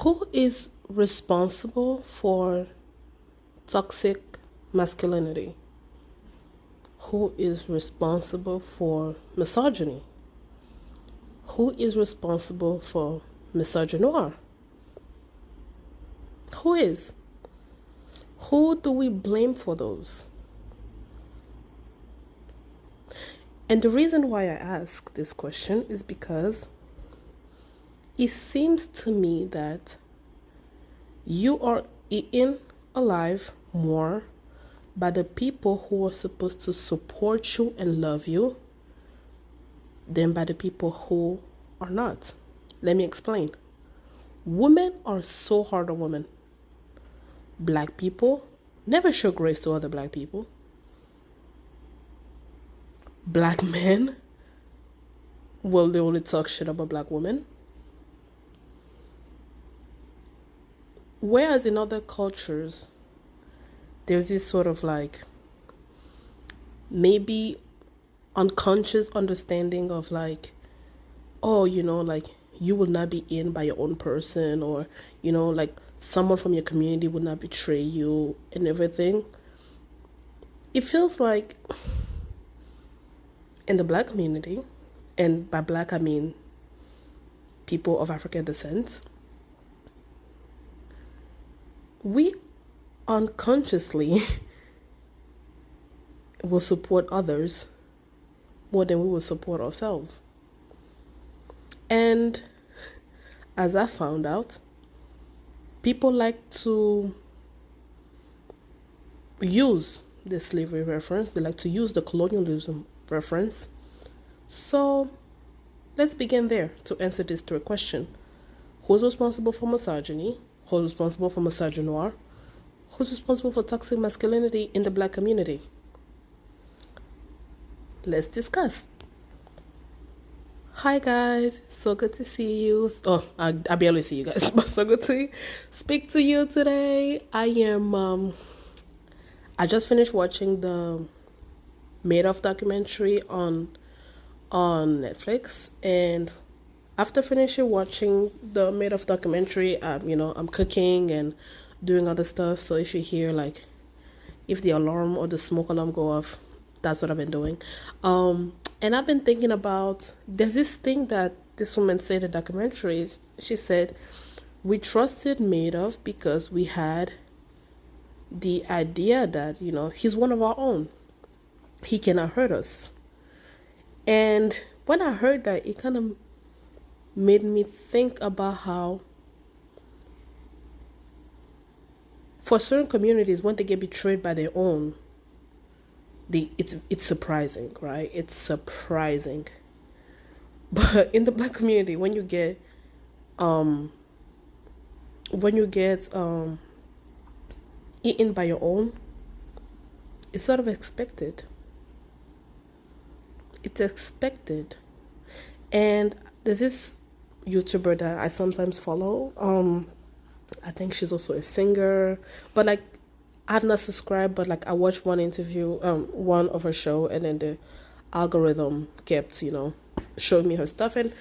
Who is responsible for toxic masculinity? Who is responsible for misogyny? Who is responsible for misogynoire? Who is? Who do we blame for those? And the reason why I ask this question is because it seems to me that you are eaten alive more by the people who are supposed to support you and love you than by the people who are not. Let me explain. Women are so hard on women. Black people never show grace to other black people. Black men will only talk shit about black women. Whereas in other cultures, there's this sort of like maybe unconscious understanding of like, oh, like you will not be in by your own person, or, like someone from your community would not betray you and everything. It feels like in the black community, and by black I mean people of African descent, we unconsciously will support others more than we will support ourselves. And as I found out, people like to use the slavery reference, they like to use the colonialism reference. So let's begin there to answer this direct question. Who's responsible for misogyny? Who's responsible for misogynoire? Who's responsible for toxic masculinity in the black community? Let's discuss. Hi guys, so good to see you. Oh, I barely see you guys, but so good to speak to you today. I just finished watching the Madoff documentary on Netflix, and after finishing watching the Madoff documentary, I'm cooking and doing other stuff. So if you hear like, if the alarm or the smoke alarm go off, that's what I've been doing. And I've been thinking about, there's this thing that this woman said in the documentary. She said, we trusted Madoff because we had the idea that, he's one of our own. He cannot hurt us. And when I heard that, it kind of made me think about how for certain communities, when they get betrayed by their own, it's surprising, right? It's surprising. But in the black community, when you get eaten by your own, it's sort of expected. It's expected. And there's this YouTuber that I sometimes follow. I think she's also a singer, but like I've not subscribed, but like I watched one interview, one of her show, and then the algorithm kept, showing me her stuff, and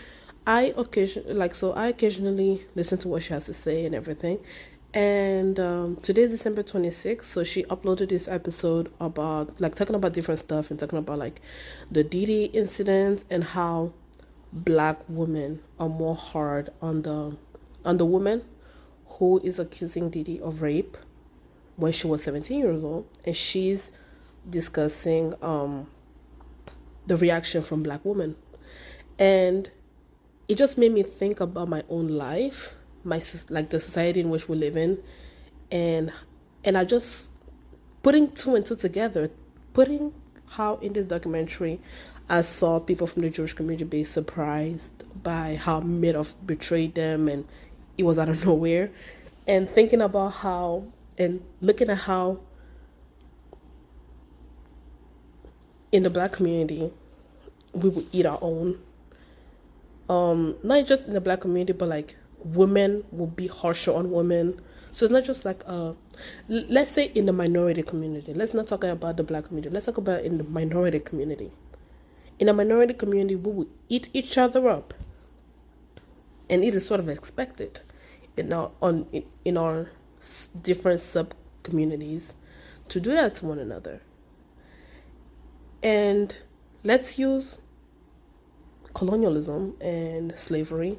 I occasionally listen to what she has to say and everything. And today's December 26th, so she uploaded this episode about like talking about different stuff and talking about like the Diddy incident and how black women are more hard on the woman who is accusing Diddy of rape when she was 17 years old, and she's discussing the reaction from black women. And it just made me think about my own life, the society in which we live in, and I just putting two and two together, putting how in this documentary I saw people from the Jewish community be surprised by how Madoff betrayed them and it was out of nowhere, and thinking about how and looking at how in the black community we would eat our own, not just in the black community, but like women will be harsher on women. So it's not just like let's say in the minority community, let's not talk about the black community, let's talk about in the minority community. In a minority community, we will eat each other up, and it is sort of expected. in our different sub communities to do that to one another. And let's use colonialism and slavery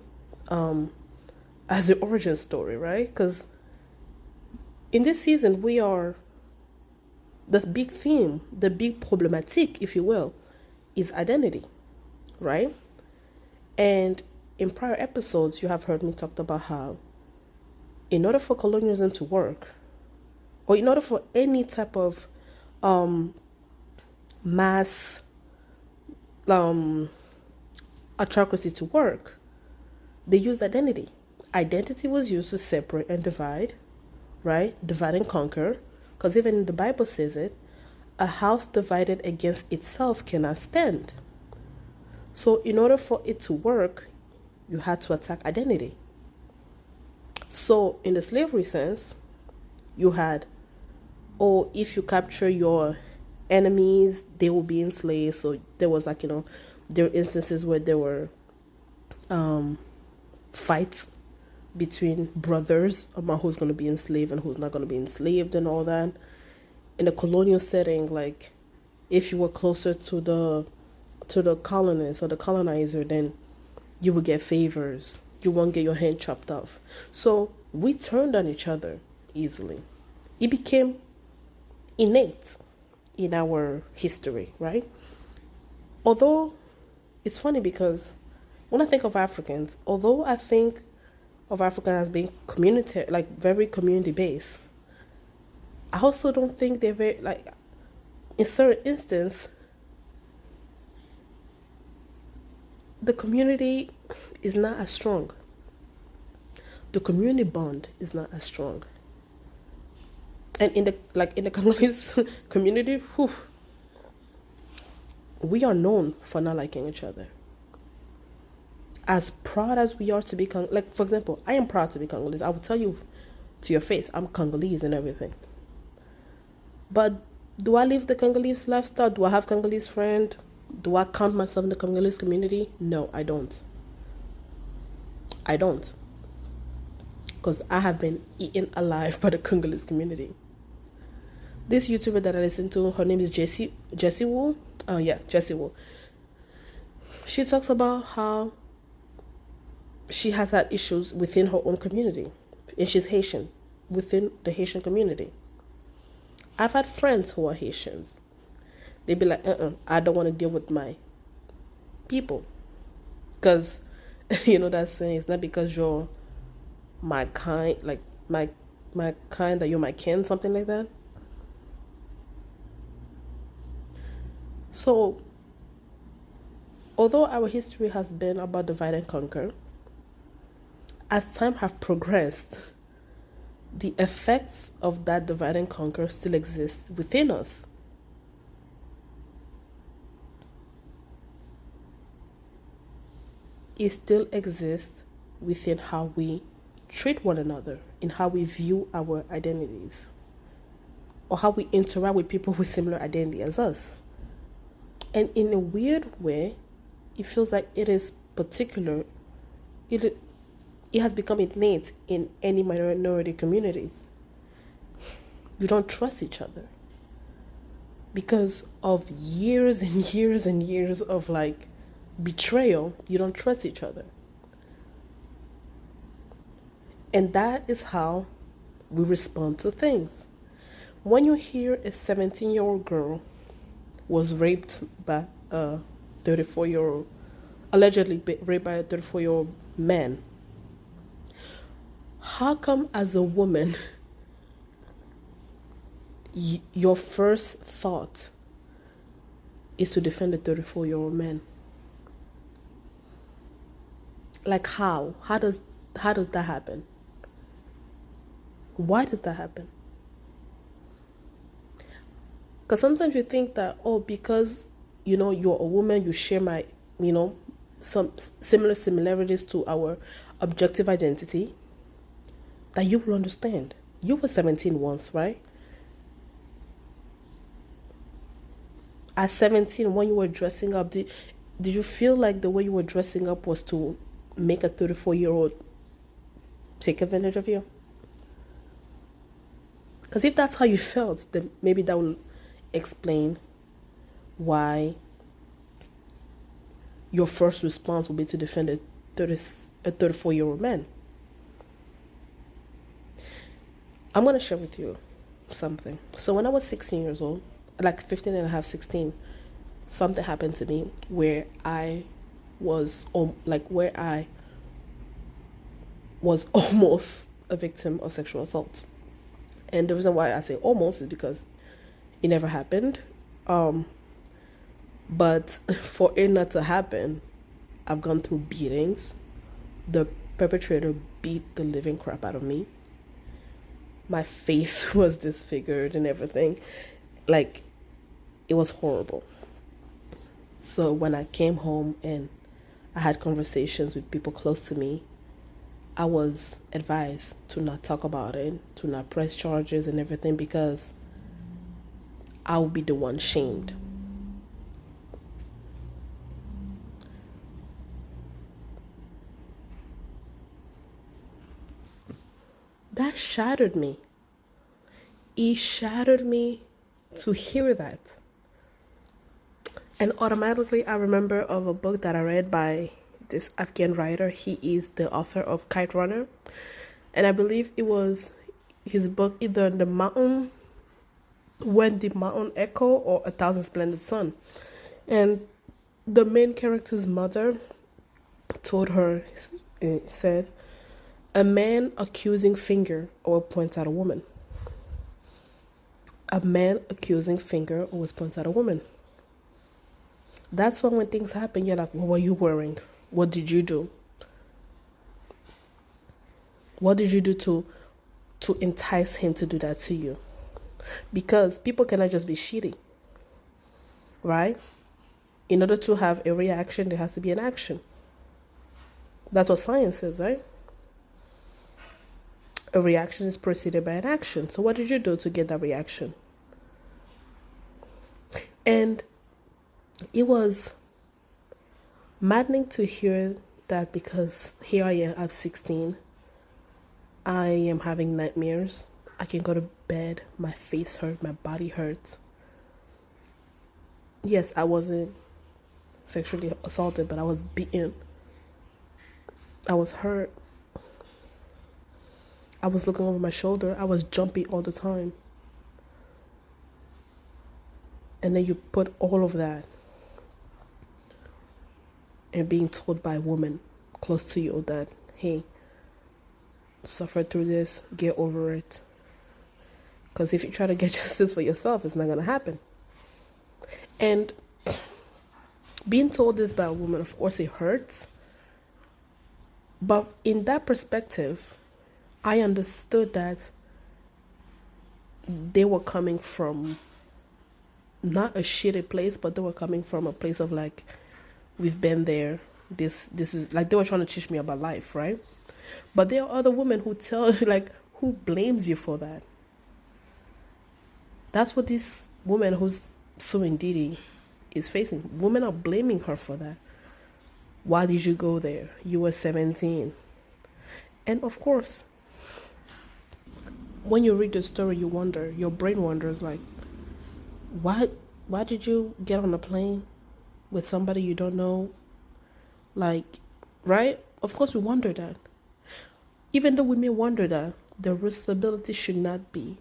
as the origin story, right? Because in this season, the big theme, the big problematique, if you will, is identity, right? And in prior episodes, you have heard me talk about how in order for colonialism to work, or in order for any type of mass autocracy to work, they used identity. Identity was used to separate and divide, right? Divide and conquer. Because even the Bible says it, a house divided against itself cannot stand. So in order for it to work, you had to attack identity. So in the slavery sense, you had, if you capture your enemies, they will be enslaved. So there was there were instances where there were fights between brothers about who's going to be enslaved and who's not going to be enslaved and all that. In a colonial setting, like if you were closer to the colonist or the colonizer, then you would get favors. You won't get your hand chopped off. So we turned on each other easily. It became innate in our history, right? Although it's funny because when I think of Africans, although I think of Africa as being very community based, I also don't think they're very, in certain instances, the community is not as strong. The community bond is not as strong. And in the Congolese community, we are known for not liking each other. As proud as we are to be for example, I am proud to be Congolese. I will tell you to your face, I'm Congolese and everything. But do I live the Congolese lifestyle? Do I have Congolese friends? Do I count myself in the Congolese community? No, I don't. Because I have been eaten alive by the Congolese community. This YouTuber that I listen to, her name is Jessie Wu. Jessie Wu. She talks about how she has had issues within her own community. And she's Haitian, within the Haitian community. I've had friends who are Haitians. They'd be like, I don't want to deal with my people. Because, that saying, it's not because you're my kind, like my kind that you're my kin, something like that. So, although our history has been about divide and conquer, as time have progressed, the effects of that divide and conquer still exist within us. It still exists within how we treat one another, in how we view our identities, or how we interact with people with similar identity as us. And in a weird way, it feels like it is particular, it has become innate in any minority communities. You don't trust each other because of years and years and years of betrayal. You don't trust each other. And that is how we respond to things. When you hear a 17-year-old girl was raped by a 34-year-old, allegedly raped by a 34-year-old man, how come as a woman, your first thought is to defend the 34-year-old man? Like how? How does that happen? Why does that happen? Because sometimes you think that, because, you're a woman, you share my, some similarities to our objective identity, that you will understand. You were 17 once, right? At 17, when you were dressing up, did you feel like the way you were dressing up was to make a 34-year-old take advantage of you? Because if that's how you felt, then maybe that will explain why your first response will be to defend a 34-year-old man. I'm going to share with you something. So when I was 16 years old, like 15 and a half, 16, something happened to me where I was almost a victim of sexual assault. And the reason why I say almost is because it never happened. But for it not to happen, I've gone through beatings. The perpetrator beat the living crap out of me. My face was disfigured and everything. Like, it was horrible. So when I came home and I had conversations with people close to me, I was advised to not talk about it, to not press charges and everything, because I would be the one shamed. That shattered me. It shattered me to hear that. And automatically I remember of a book that I read by this Afghan writer. He is the author of Kite Runner. And I believe it was his book, either The Mountain, When the Mountain Echo, or A Thousand Splendid Sun. And the main character's mother told her, said, a man accusing finger or points at a woman. A man accusing finger always points at a woman. That's when things happen, you're like, what were you wearing? What did you do? What did you do to entice him to do that to you? Because people cannot just be shitty, right? In order to have a reaction, there has to be an action. That's what science says, right? A reaction is preceded by an action. So what did you do to get that reaction? And it was maddening to hear that, because here I am, I'm 16. I am having nightmares. I can go to bed. My face hurts. My body hurts. Yes, I wasn't sexually assaulted, but I was beaten. I was hurt. I was looking over my shoulder. I was jumpy all the time. And then you put all of that and being told by a woman close to you that, hey, suffer through this, get over it. Because if you try to get justice for yourself, it's not going to happen. And being told this by a woman, of course, it hurts. But in that perspective, I understood that they were coming from not a shitty place, but they were coming from a place of like, we've been there. This is like, they were trying to teach me about life, right? But there are other women who tell you, like, who blames you for that? That's what this woman who's suing Diddy is facing. Women are blaming her for that. Why did you go there? You were 17. And of course, when you read the story, you wonder, your brain wonders, like, why did you get on a plane with somebody you don't know? Like, right? Of course we wonder that. Even though we may wonder that, the responsibility should not be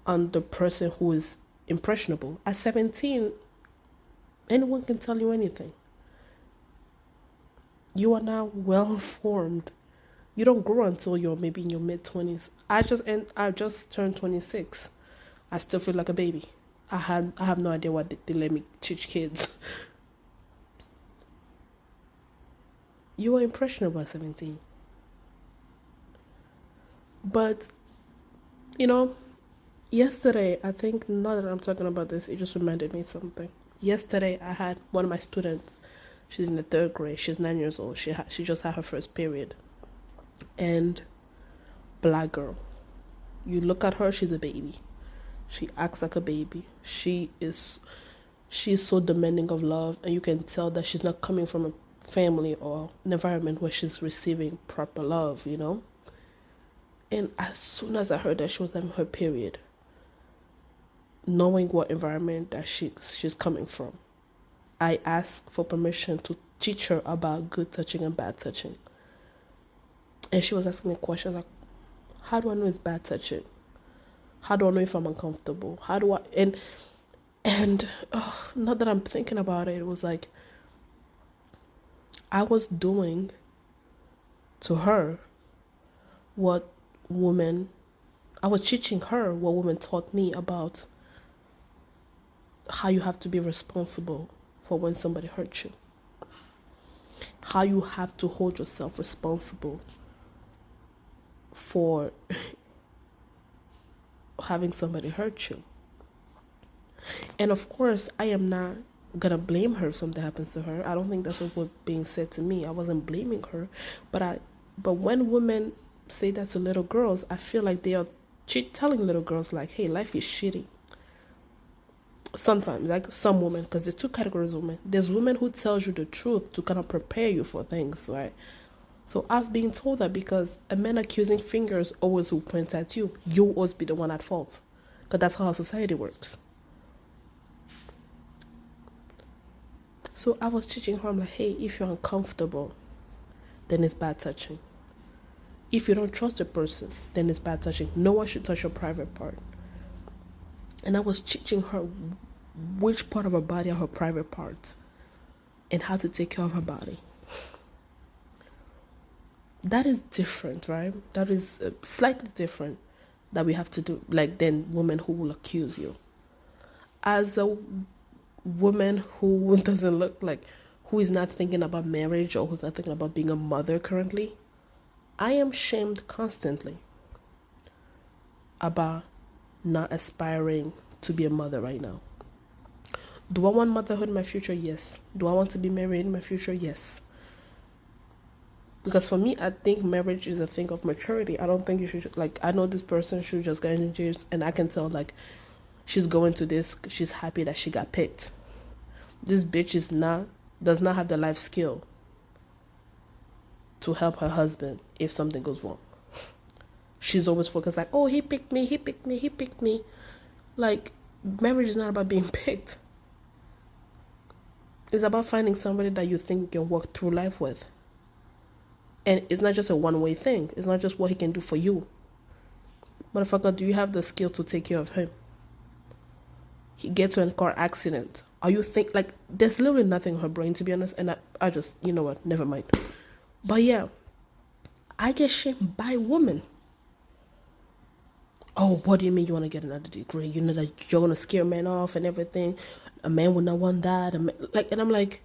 on the person who is impressionable. At 17, anyone can tell you anything. You are now well formed. You don't grow until you're maybe in your mid-20s. I just turned 26. I still feel like a baby. I have no idea what they let me teach kids. You were impressionable at 17. But, yesterday, I think, now that I'm talking about this, it just reminded me of something. Yesterday, I had one of my students. She's in the 3rd grade. She's 9 years old. She just had her first period. And black girl. You look at her, she's a baby. She acts like a baby. She's so demanding of love, and you can tell that she's not coming from family or an environment where she's receiving proper love, And as soon as I heard that she was having her period, knowing what environment that she's coming from, I asked for permission to teach her about good touching and bad touching. And she was asking me questions like, how do I know it's bad touching? How do I know if I'm uncomfortable? How do I and now that I'm thinking about it, it was like I was doing to her what I was teaching her what women taught me about how you have to be responsible for when somebody hurts you. How you have to hold yourself responsible for having somebody hurt you. And of course, I am not gonna blame her if something happens to her. I don't think that's what was being said to me. I wasn't blaming her, but when women say that to little girls, I feel like they are telling little girls like, hey, life is shitty. Sometimes, like some women, because there's two categories of women. There's women who tells you the truth to kind of prepare you for things, right? So I was being told that because a man accusing fingers always will point at you. You always be the one at fault, because that's how our society works. So I was teaching her, I'm like, hey, if you're uncomfortable, then it's bad touching. If you don't trust a person, then it's bad touching. No one should touch your private part. And I was teaching her which part of her body are her private parts and how to take care of her body. That is different, right? That is slightly different that we have to do, like, than women who will accuse you. As a woman who doesn't look like, who is not thinking about marriage or who's not thinking about being a mother currently, I am shamed constantly about not aspiring to be a mother right now. Do I want motherhood in my future? Yes. Do I want to be married in my future? Yes. Because for me, I think marriage is a thing of maturity. I don't think you should, like, I know this person should just get engaged and I can tell, like, she's going to this, she's happy that she got picked. This bitch does not have the life skill to help her husband if something goes wrong. She's always focused like, oh, he picked me, he picked me, he picked me. Like, marriage is not about being picked. It's about finding somebody that you think you can work through life with. And it's not just a one-way thing. It's not just what he can do for you. Motherfucker, do you have the skill to take care of him? He gets to a car accident. Like, there's literally nothing in her brain, to be honest. And I just, you know what, never mind. But yeah, I get shamed by women. Oh, what do you mean you want to get another degree? You know that you're going to scare men off and everything. A man would not want that. And I'm like,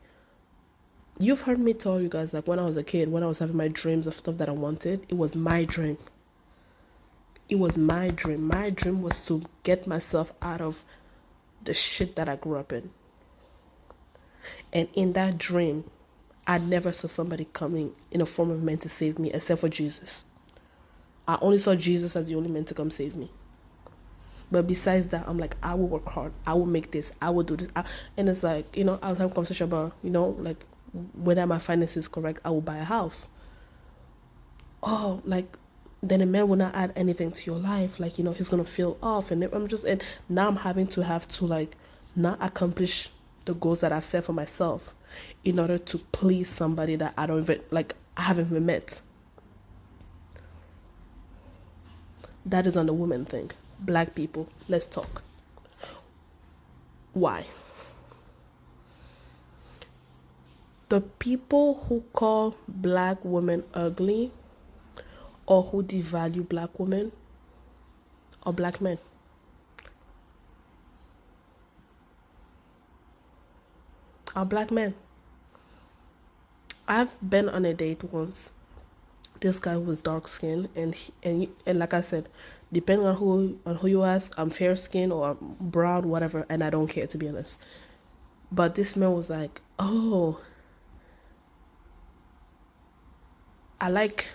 you've heard me tell you guys, like, when I was a kid, when I was having my dreams of stuff that I wanted, it was my dream. It was my dream. My dream was to get myself out of the shit that I grew up in. And in that dream, I never saw somebody coming in a form of man to save me except for Jesus. I only saw Jesus as the only man to come save me. But besides that, I'm like, I will work hard. I will make this. I will do this. And it's like, I was having a conversation about, like, whether my finances is correct, I will buy a house. Oh, like, then a man will not add anything to your life. Like, he's going to feel off. And and now I'm having to like, not accomplish the goals that I've set for myself in order to please somebody that I haven't even met. That is on the woman thing. Black people, let's talk. Why? The people who call black women ugly or who devalue black women are black men. Are black men. I've been on a date once. This guy was dark skinned and like I said, depending on who you ask, I'm fair skinned or I'm brown, whatever, and I don't care, to be honest. But this man was like, oh, I like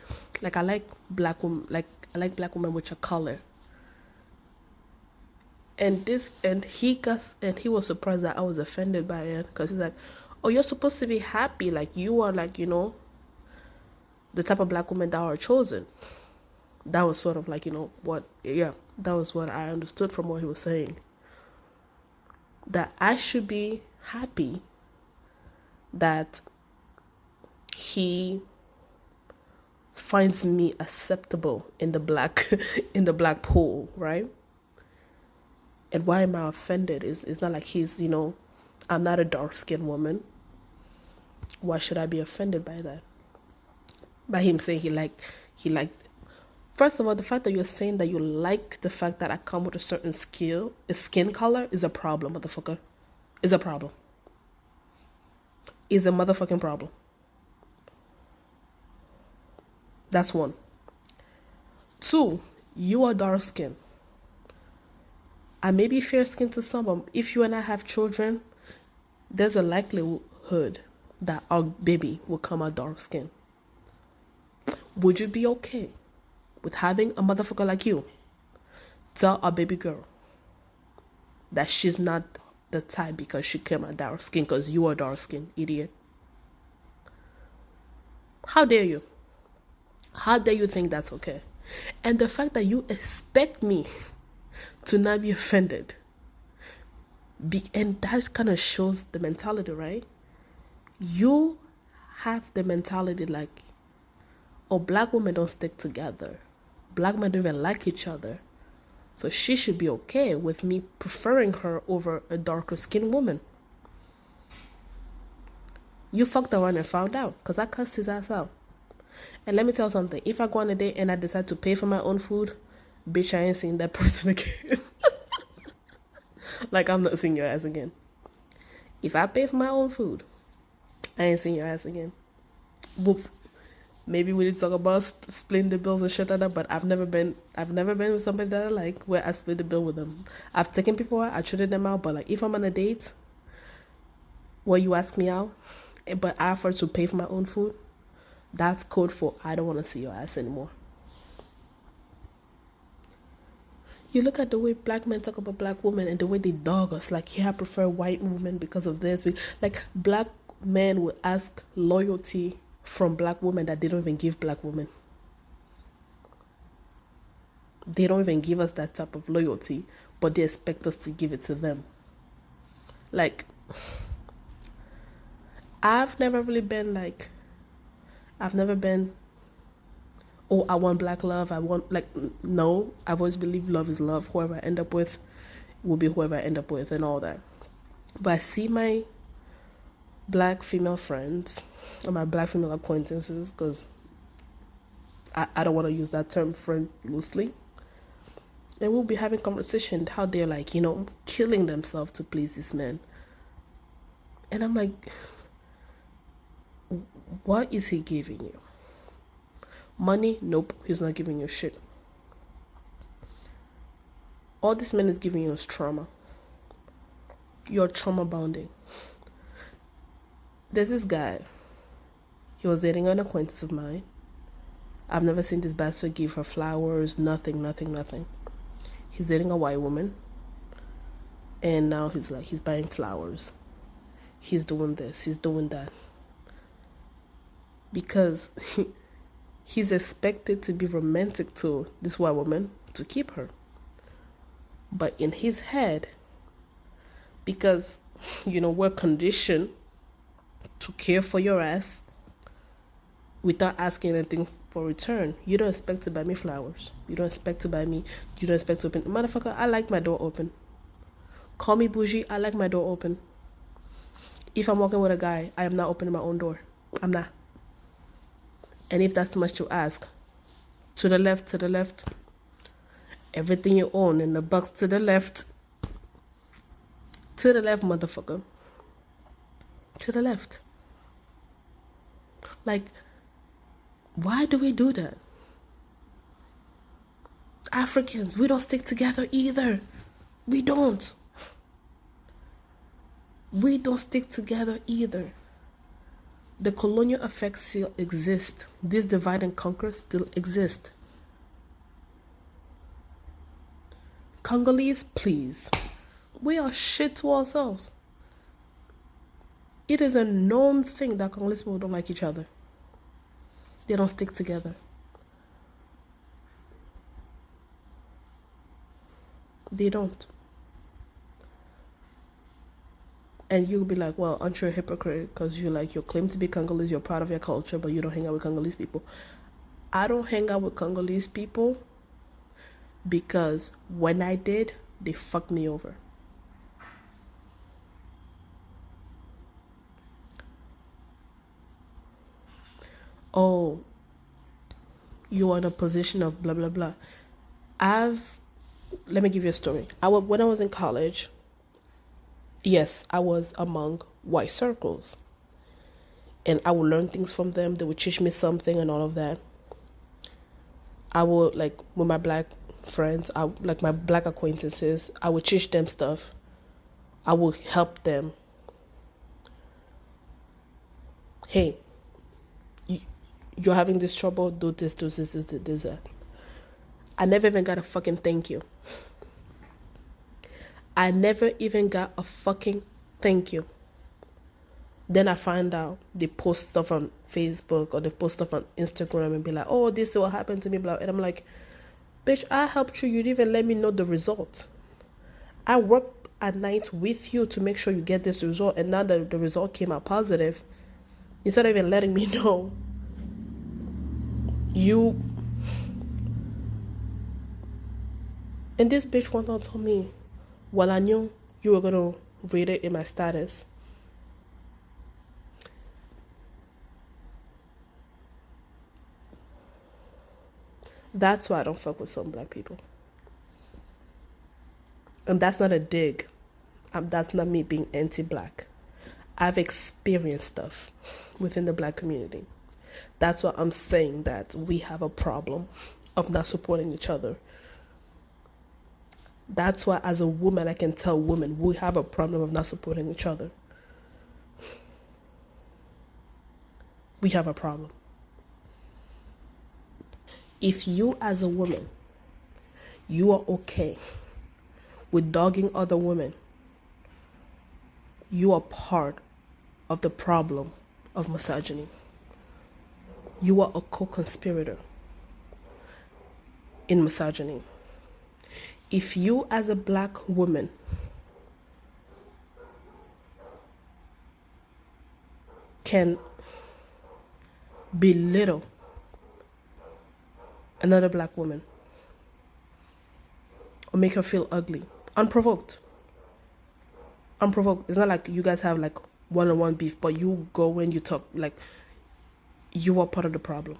black women, I like black women with a color. And he was surprised that I was offended by it, because he's like, Oh, you're supposed to be happy. Like, you are, like, you know, the type of black woman that are chosen. That was sort of like, you know, that was what I understood from what he was saying. That I should be happy that he finds me acceptable in the black in the black pool, right? And why am I offended? It's not like he's, you know, I'm not a dark-skinned woman. Why should I be offended by that? By him saying he liked. First of all, the fact that you're saying that you like the fact that I come with a certain skin color is a problem, motherfucker. Is a problem. Is a motherfucking problem. That's one. Two, you are dark skinned. I may be fair skinned to some, but if you and I have children, there's a likelihood that our baby will come out dark skinned. Would you be okay with having a motherfucker like you tell a baby girl that she's not the type because she came out dark skin because you are dark skin, idiot? How dare you? How dare you think that's okay? And the fact that you expect me to not be offended, and that kind of shows the mentality, right? You have the mentality like, oh, black women don't stick together. Black men don't even like each other. So she should be okay with me preferring her over a darker skinned woman. You fucked around and found out, because I cussed his ass out. And let me tell you something. If I go on a date and I decide to pay for my own food, bitch, I ain't seeing that person again. Like, I'm not seeing your ass again. If I pay for my own food, I ain't seeing your ass again. Whoop. Maybe we need to talk about splitting the bills and shit like that, but I've never been with somebody that I like where I split the bill with them. I've taken people out, I treated them out, but like if I'm on a date where you ask me out, but I offer to pay for my own food, that's code for I don't want to see your ass anymore. You look at the way black men talk about black women and the way they dog us, like, yeah, I prefer white women because of this. Like, black men will ask loyalty from black women that they don't even give black women. They don't even give us that type of loyalty, but they expect us to give it to them. Like, I've never been, oh, I want black love. No, I've always believed love is love. Whoever I end up with will be whoever I end up with and all that. But I see my black female friends or my black female acquaintances, because I don't want to use that term friend loosely. And we'll be having conversation how they're like, you know, killing themselves to please this man. And I'm like, what is he giving you? Money? Nope, he's not giving you shit. All this man is giving you is trauma. You're trauma bonding. There's this guy. He was dating an acquaintance of mine. I've never seen this bastard give her flowers, nothing. He's dating a white woman. And now he's buying flowers. He's doing this, he's doing that. Because he's expected to be romantic to this white woman to keep her. But in his head, because, you know, we're conditioned to care for your ass without asking anything for return. You don't expect to buy me flowers. You don't expect to open. Motherfucker, I like my door open. Call me bougie, I like my door open. If I'm walking with a guy, I am not opening my own door. I'm not. And if that's too much to ask, to the left. Everything you own in the box to the left. To the left, motherfucker. To the left. Like, why do we do that? Africans, we don't stick together either. We don't. We don't stick together either. The colonial effects still exist. This divide and conquer still exists. Congolese, please. We are shit to ourselves. It is a known thing that Congolese people don't like each other. They don't stick together. They don't. And you'll be like, well, aren't you a hypocrite? Because you claim to be Congolese, you're part of your culture, but you don't hang out with Congolese people. I don't hang out with Congolese people because when I did, they fucked me over. Oh, you're in a position of blah, blah, blah. Let me give you a story. When I was in college, yes, I was among white circles. And I would learn things from them. They would teach me something and all of that. I would, like, with my black friends, my black acquaintances, I would teach them stuff. I would help them. Hey, you're having this trouble, do this, that. I never even got a fucking thank you. I never even got a fucking thank you. Then I find out they post stuff on Facebook or they post stuff on Instagram and be like, oh, this is what happened to me, blah. And I'm like, bitch, I helped you. You didn't even let me know the result. I worked at night with you to make sure you get this result. And now that the result came out positive, instead of even letting me know, and this bitch one time told me, well, I knew you were going to read it in my status. That's why I don't fuck with some black people. And that's not a dig. That's not me being anti-black. I've experienced stuff within the black community. That's why I'm saying that we have a problem of not supporting each other. That's why as a woman, I can tell women we have a problem of not supporting each other. We have a problem. If you as a woman, you are okay with dogging other women, you are part of the problem of misogyny. You are a co-conspirator in misogyny. If you as a black woman can belittle another black woman or make her feel ugly, unprovoked. It's not like you guys have like one-on-one beef, but you go and you talk like you are part of the problem.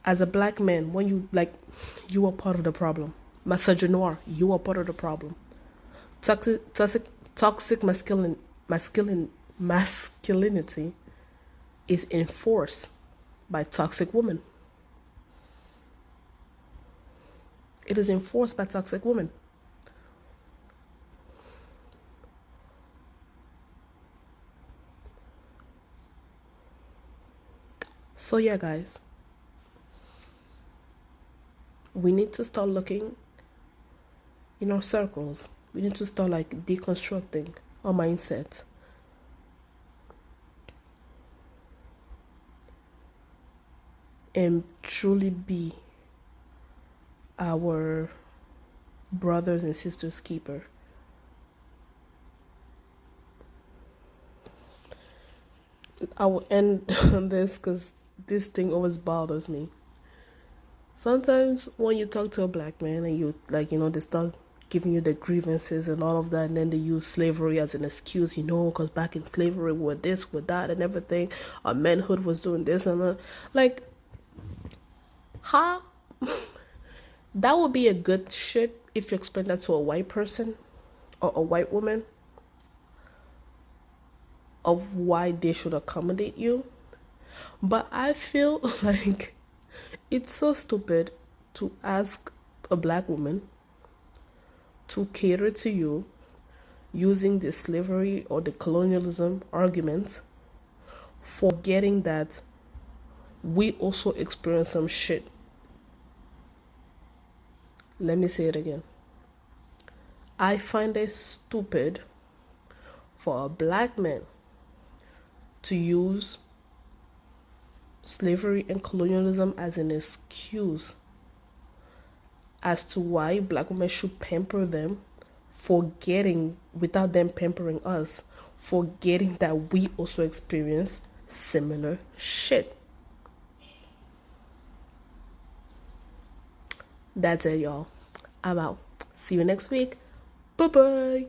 As a black man, when you are part of the problem. Misogynoire, you are part of the problem. Toxic masculinity is enforced by toxic women. It is enforced by toxic women. So yeah, guys, we need to start looking in our circles. We need to start like deconstructing our mindset. And truly be our brothers and sisters keeper. I will end on this because this thing always bothers me. Sometimes when you talk to a black man and you they start giving you the grievances and all of that, and then they use slavery as an excuse, because back in slavery we're this, we're that, and everything. Our manhood was doing this and that. Like, huh? That would be a good shit if you explain that to a white person or a white woman of why they should accommodate you. But I feel like it's so stupid to ask a black woman to cater to you using the slavery or the colonialism argument, forgetting that we also experience some shit. Let me say it again. I find it stupid for a black man to use slavery and colonialism as an excuse as to why black women should pamper them, forgetting, without them pampering us, forgetting that we also experience similar shit. That's it, y'all. I'm out. See you next week. Bye bye.